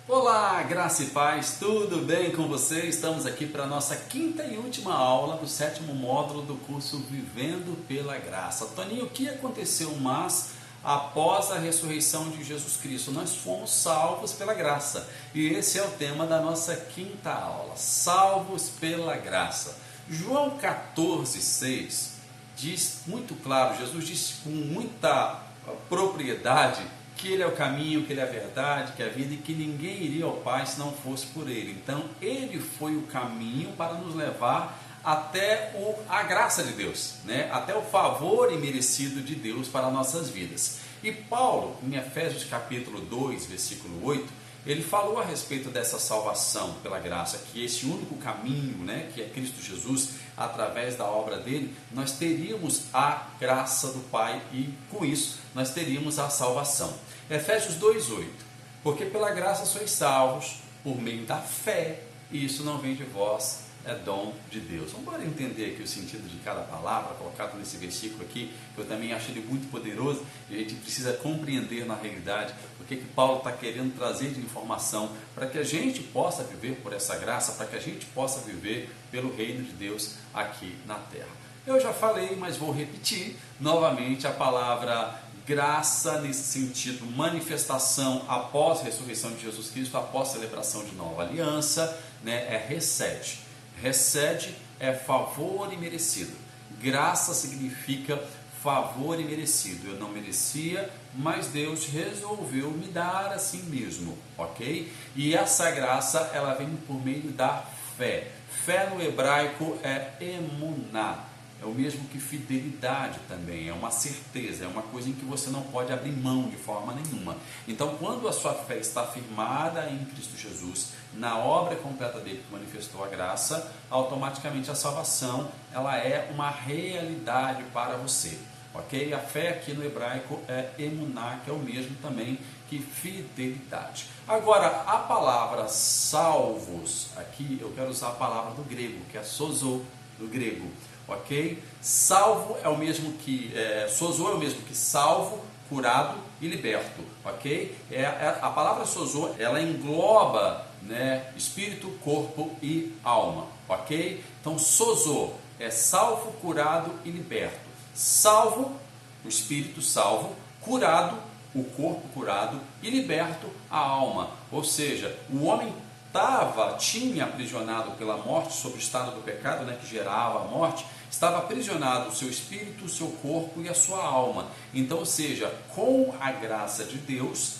Olá, graça e paz, tudo bem com você? Estamos aqui para a nossa quinta e última aula do sétimo módulo do curso Vivendo pela Graça. Toninho, o que aconteceu após a ressurreição de Jesus Cristo? Nós fomos salvos pela graça e esse é o tema da nossa quinta aula, salvos pela graça. João 14,6 diz muito claro, Jesus disse com muita propriedade que Ele é o caminho, que Ele é a verdade, que é a vida e que ninguém iria ao Pai se não fosse por Ele. Então, Ele foi o caminho para nos levar até a graça de Deus, né? Até o favor imerecido de Deus para nossas vidas. E Paulo, em Efésios capítulo 2, versículo 8, ele falou a respeito dessa salvação pela graça, que esse único caminho, né, que é Cristo Jesus, através da obra dele, nós teríamos a graça do Pai e com isso nós teríamos a salvação. Efésios 2,8, porque pela graça sois salvos por meio da fé, e isso não vem de vós, é dom de Deus. Vamos agora entender aqui o sentido de cada palavra colocado nesse versículo aqui, que eu também acho ele muito poderoso, e a gente precisa compreender na realidade o que Paulo está querendo trazer de informação, para que a gente possa viver por essa graça, para que a gente possa viver pelo reino de Deus aqui na terra. Eu já falei, mas vou repetir novamente a palavra graça nesse sentido, manifestação após a ressurreição de Jesus Cristo, após a celebração de nova aliança, né, é recede. Recede é favor imerecido. Graça significa favor imerecido. Eu não merecia, mas Deus resolveu me dar assim mesmo, ok? E essa graça, ela vem por meio da fé. Fé no hebraico é emuná. É o mesmo que fidelidade também, é uma certeza, é uma coisa em que você não pode abrir mão de forma nenhuma. Então, quando a sua fé está firmada em Cristo Jesus, na obra completa dele que manifestou a graça, automaticamente a salvação, ela é uma realidade para você, ok? A fé aqui no hebraico é emuná, que é o mesmo também que fidelidade. Agora, a palavra salvos, aqui eu quero usar a palavra do grego, que é sozo, do grego. Ok? Salvo é o mesmo que sozo é o mesmo que salvo, curado e liberto, ok? A palavra sozo, ela engloba, né, espírito, corpo e alma, ok? Então sozo é salvo, curado e liberto. Salvo, o espírito salvo, curado, o corpo curado e liberto, a alma. Ou seja, o homem tinha aprisionado pela morte, sob o estado do pecado, né, que gerava a morte, estava aprisionado o seu espírito, o seu corpo e a sua alma. Então, ou seja, com a graça de Deus,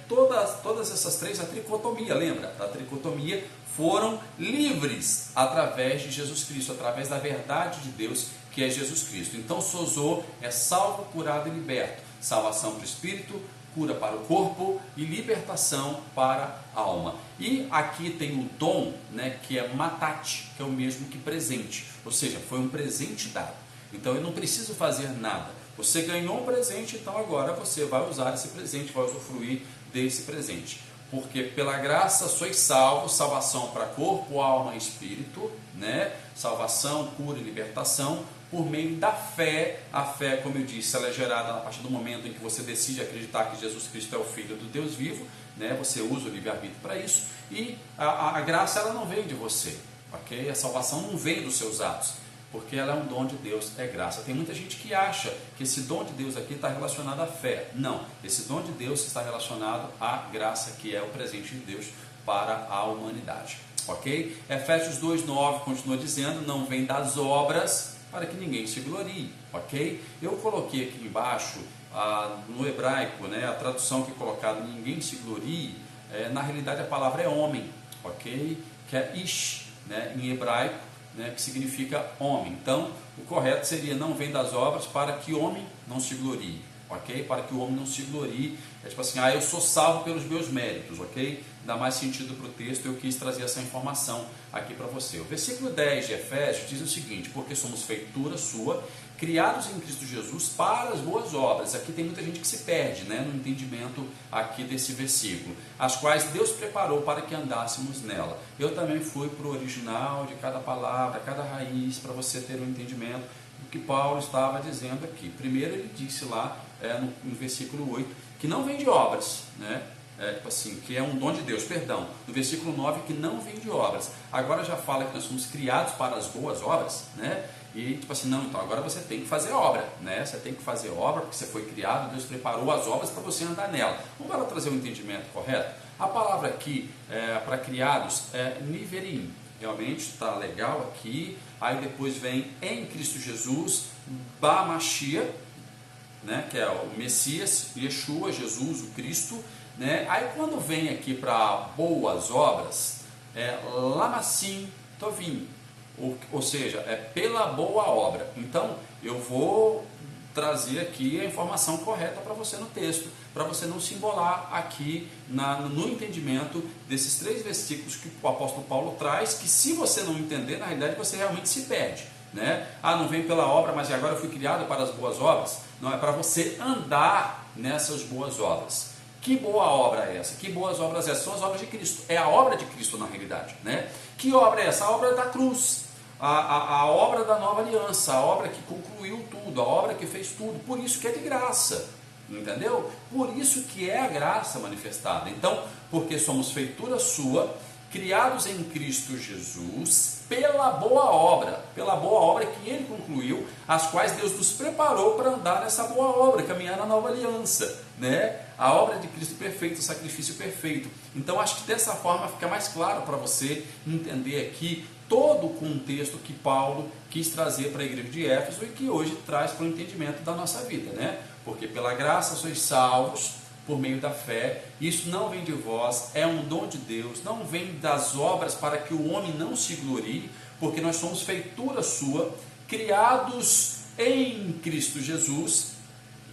todas essas três, a tricotomia, lembra? A tricotomia foram livres através de Jesus Cristo, através da verdade de Deus, que é Jesus Cristo. Então, sozo é salvo, curado e liberto. Salvação para o espírito, cura para o corpo e libertação para a alma. E aqui tem o dom, né, que é matate, que é o mesmo que presente, ou seja, foi um presente dado. Então eu não preciso fazer nada. Você ganhou um presente, então agora você vai usar esse presente, vai usufruir desse presente. Porque pela graça sois salvos, salvação para corpo, alma e espírito, né? Salvação, cura e libertação, por meio da fé. A fé, como eu disse, ela é gerada a partir do momento em que você decide acreditar que Jesus Cristo é o Filho do Deus vivo, né? Você usa o livre-arbítrio para isso, e a graça, ela não vem de você, ok? A salvação não vem dos seus atos, porque ela é um dom de Deus, é graça. Tem muita gente que acha que esse dom de Deus aqui está relacionado à fé. Não, esse dom de Deus está relacionado à graça, que é o presente de Deus para a humanidade, ok? Efésios 2,9 continua dizendo, não vem das obras para que ninguém se glorie, ok? Eu coloquei aqui embaixo, no hebraico, né, a tradução que é colocada, ninguém se glorie, na realidade a palavra é homem, ok? Que é ish, né, em hebraico, né, que significa homem. Então, o correto seria, não vem das obras para que o homem não se glorie, ok? Para que o homem não se glorie, é tipo assim, eu sou salvo pelos meus méritos, ok? Dá mais sentido para o texto, eu quis trazer essa informação aqui para você. O versículo 10 de Efésios diz o seguinte, porque somos feitura sua, criados em Cristo Jesus para as boas obras. Aqui tem muita gente que se perde, né, no entendimento aqui desse versículo, as quais Deus preparou para que andássemos nela. Eu também fui para o original de cada palavra, cada raiz, para você ter um entendimento do que Paulo estava dizendo aqui. Primeiro ele disse lá no versículo 8, que não vem de obras, né? tipo assim, que é um dom de Deus, perdão, no versículo 9, que não vem de obras. Agora já fala que nós somos criados para as boas obras, né? E tipo assim, não, então agora você tem que fazer obra, né? Você tem que fazer obra porque você foi criado, Deus preparou as obras para você andar nela. Vamos para trazer o entendimento correto? A palavra aqui para criados é niverim, realmente está legal aqui. Aí depois vem em Cristo Jesus, Bamashia, né? Que é o Messias, Yeshua, Jesus, o Cristo, né? Aí quando vem aqui para boas obras, é Lamassim Tovim, ou seja, é pela boa obra. Então eu vou trazer aqui a informação correta para você no texto, para você não se embolar aqui no entendimento desses 3 versículos que o apóstolo Paulo traz, que se você não entender, na realidade você realmente se perde, né? Ah, não vem pela obra, mas agora eu fui criado para as boas obras. Não, é para você andar nessas boas obras. Que boa obra é essa? Que boas obras essas? São as obras de Cristo. É a obra de Cristo na realidade, né? Que obra é essa? A obra da cruz. A obra da nova aliança, a obra que concluiu tudo, a obra que fez tudo, por isso que é de graça, entendeu? Por isso que é a graça manifestada. Então, porque somos feitura sua, criados em Cristo Jesus, pela boa obra que Ele concluiu, as quais Deus nos preparou para andar nessa boa obra, caminhar na nova aliança, né? A obra de Cristo perfeito, o sacrifício perfeito. Então, acho que dessa forma fica mais claro para você entender aqui todo o contexto que Paulo quis trazer para a igreja de Éfeso e que hoje traz para o entendimento da nossa vida, né? Porque pela graça sois salvos por meio da fé, isso não vem de vós, é um dom de Deus, não vem das obras para que o homem não se glorie, porque nós somos feitura sua, criados em Cristo Jesus,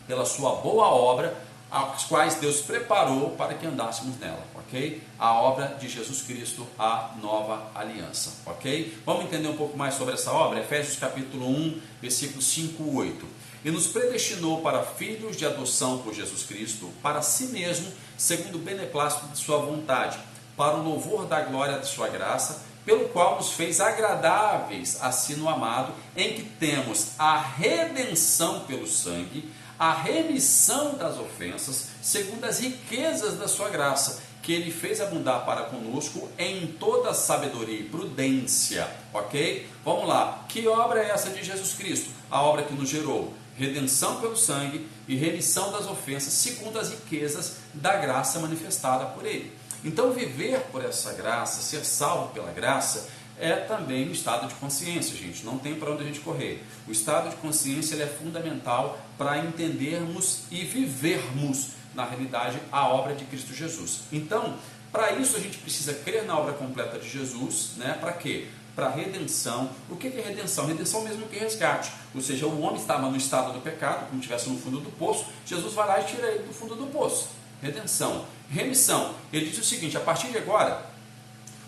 pela sua boa obra, as quais Deus preparou para que andássemos nela, ok? A obra de Jesus Cristo, a nova aliança, ok? Vamos entender um pouco mais sobre essa obra? Efésios capítulo 1, versículos 5 e 8. E nos predestinou para filhos de adoção por Jesus Cristo, para si mesmo, segundo o beneplácito de sua vontade, para o louvor da glória de sua graça, pelo qual nos fez agradáveis a si no amado, em que temos a redenção pelo sangue, a remissão das ofensas, segundo as riquezas da sua graça, que Ele fez abundar para conosco em toda sabedoria e prudência, ok? Vamos lá, que obra é essa de Jesus Cristo? A obra que nos gerou redenção pelo sangue e remissão das ofensas, segundo as riquezas da graça manifestada por Ele. Então, viver por essa graça, ser salvo pela graça, é também um estado de consciência, gente. Não tem para onde a gente correr. O estado de consciência ele é fundamental para entendermos e vivermos, na realidade, a obra de Cristo Jesus. Então, para isso a gente precisa crer na obra completa de Jesus, né? Para quê? Para redenção. O que é redenção? Redenção mesmo que resgate. Ou seja, o homem estava no estado do pecado, como estivesse no fundo do poço, Jesus vai lá e tira ele do fundo do poço. Redenção. Remissão. Ele diz o seguinte: a partir de agora,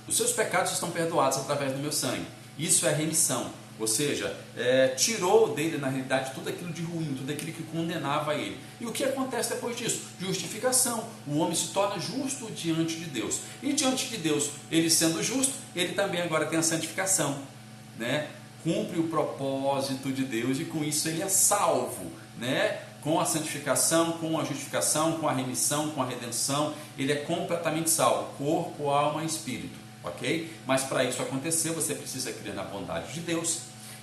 os seus pecados estão perdoados através do meu sangue. Isso é remissão. Ou seja, tirou dele, na realidade, tudo aquilo de ruim, tudo aquilo que condenava ele. E o que acontece depois disso? Justificação. O homem se torna justo diante de Deus. E diante de Deus, ele sendo justo, ele também agora tem a santificação, né? Cumpre o propósito de Deus e com isso ele é salvo, né? Com a santificação, com a justificação, com a remissão, com a redenção, ele é completamente salvo, corpo, alma e espírito. Ok? Mas para isso acontecer, você precisa crer na bondade de Deus,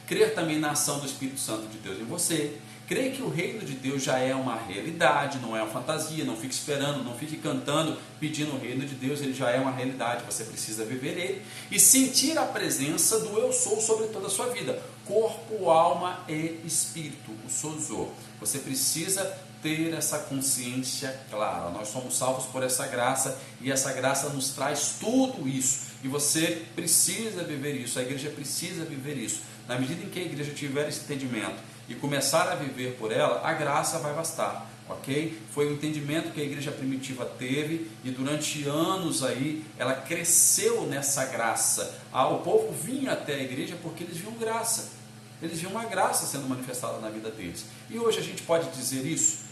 crer também na ação do Espírito Santo de Deus em você, crer que o reino de Deus já é uma realidade, não é uma fantasia, não fique esperando, não fique cantando, pedindo o reino de Deus, ele já é uma realidade, você precisa viver ele, e sentir a presença do eu sou sobre toda a sua vida, corpo, alma e espírito, o sozo. Você precisa ter essa consciência clara. Nós somos salvos por essa graça e essa graça nos traz tudo isso. E você precisa viver isso, a igreja precisa viver isso. Na medida em que a igreja tiver esse entendimento e começar a viver por ela, a graça vai bastar, ok? Foi o entendimento que a igreja primitiva teve e durante anos aí ela cresceu nessa graça. O povo vinha até a igreja porque eles viam graça. Eles viam uma graça sendo manifestada na vida deles. E hoje a gente pode dizer isso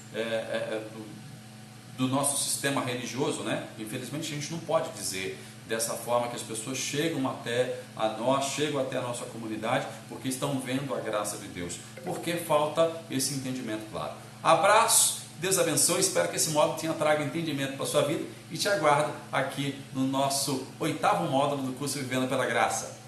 do nosso sistema religioso, né? Infelizmente a gente não pode dizer dessa forma que as pessoas chegam até a nós, chegam até a nossa comunidade porque estão vendo a graça de Deus, porque falta esse entendimento claro. Abraço Deus abençoe, espero que esse módulo tenha trago entendimento para a sua vida e te aguardo aqui no nosso 8º módulo do curso Vivendo pela Graça.